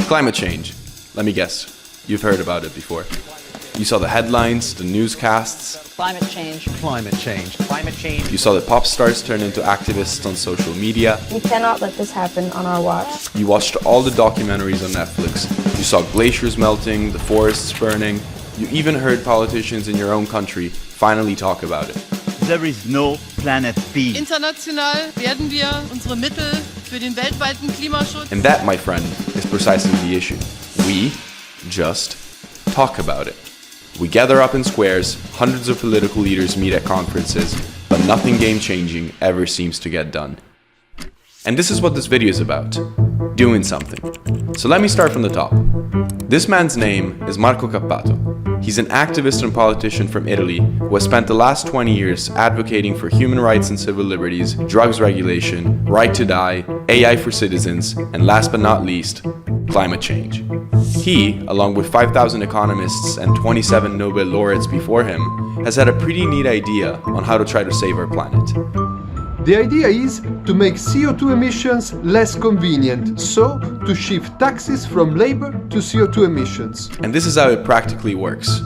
Climate change. Let me guess. You've heard about it before. You saw the headlines, the newscasts. Climate change. Climate change. Climate change. You saw the pop stars turn into activists on social media. We cannot let this happen on our watch. You watched all the documentaries on Netflix. You saw glaciers melting, the forests burning. You even heard politicians in your own country finally talk about it. There is no planet B. International werden wir unsere Mittel für den weltweiten Klimaschutz. And that, my friend, is precisely the issue. We just talk about it. We gather up in squares, hundreds of political leaders meet at conferences, but nothing game-changing ever seems to get done. And this is what this video is about. Doing something. So let me start from the top. This man's name is Marco Cappato. He's an activist and politician from Italy who has spent the last 20 years advocating for human rights and civil liberties, drugs regulation, right to die, AI for citizens, and last but not least, climate change. He, along with 5,000 economists and 27 Nobel laureates before him, has had a pretty neat idea on how to try to save our planet. The idea is to make CO2 emissions less convenient, so to shift taxes from labor to CO2 emissions. And this is how it practically works.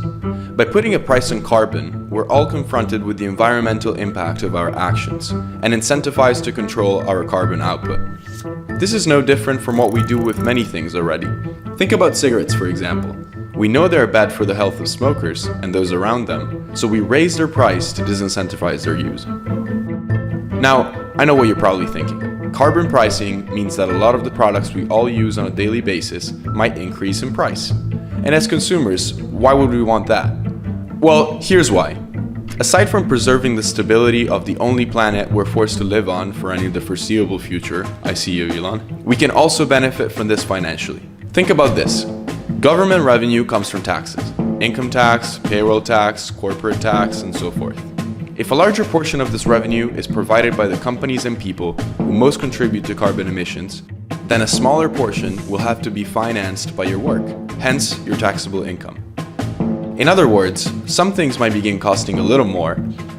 By putting a price on carbon, we're all confronted with the environmental impact of our actions and incentivized to control our carbon output. This is no different from what we do with many things already. Think about cigarettes, for example. We know they're bad for the health of smokers and those around them, so we raise their price to disincentivize their use. Now, I know what you're probably thinking. Carbon pricing means that a lot of the products we all use on a daily basis might increase in price. And as consumers, why would we want that? Well, here's why. Aside from preserving the stability of the only planet we're forced to live on for any of the foreseeable future, I see you, Elon, we can also benefit from this financially. Think about this. Government revenue comes from taxes. Income tax, payroll tax, corporate tax, and so forth. If a larger portion of this revenue is provided by the companies and people who most contribute to carbon emissions, then a smaller portion will have to be financed by your work, hence your taxable income. In other words, some things might begin costing a little more,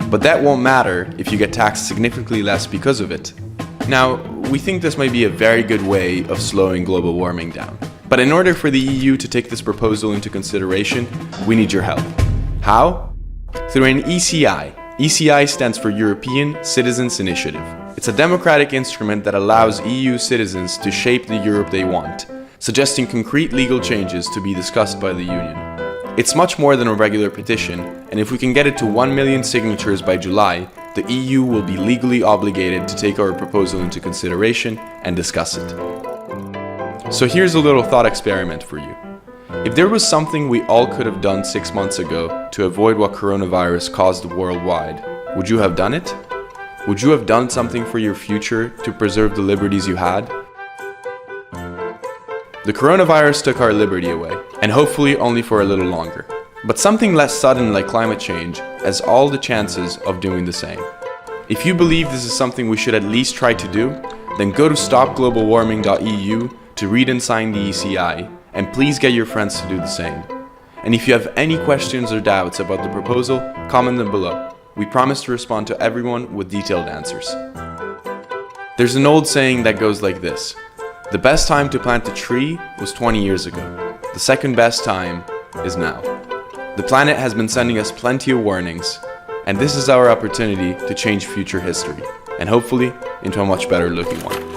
but that won't matter if you get taxed significantly less because of it. Now, we think this might be a very good way of slowing global warming down. But in order for the EU to take this proposal into consideration, we need your help. How? Through an ECI. ECI stands for European Citizens Initiative. It's a democratic instrument that allows EU citizens to shape the Europe they want, suggesting concrete legal changes to be discussed by the Union. It's much more than a regular petition, and if we can get it to 1 million signatures by July, the EU will be legally obligated to take our proposal into consideration and discuss it. So here's a little thought experiment for you. If there was something we all could have done 6 months ago to avoid what coronavirus caused worldwide, would you have done it? Would you have done something for your future to preserve the liberties you had? The coronavirus took our liberty away, and hopefully only for a little longer. But something less sudden like climate change has all the chances of doing the same. If you believe this is something we should at least try to do, then go to stopglobalwarming.eu to read and sign the ECI, and please get your friends to do the same. And if you have any questions or doubts about the proposal, comment them below. We promise to respond to everyone with detailed answers. There's an old saying that goes like this: the best time to plant a tree was 20 years ago. The second best time is now. The planet has been sending us plenty of warnings, and this is our opportunity to change future history, and hopefully into a much better looking one.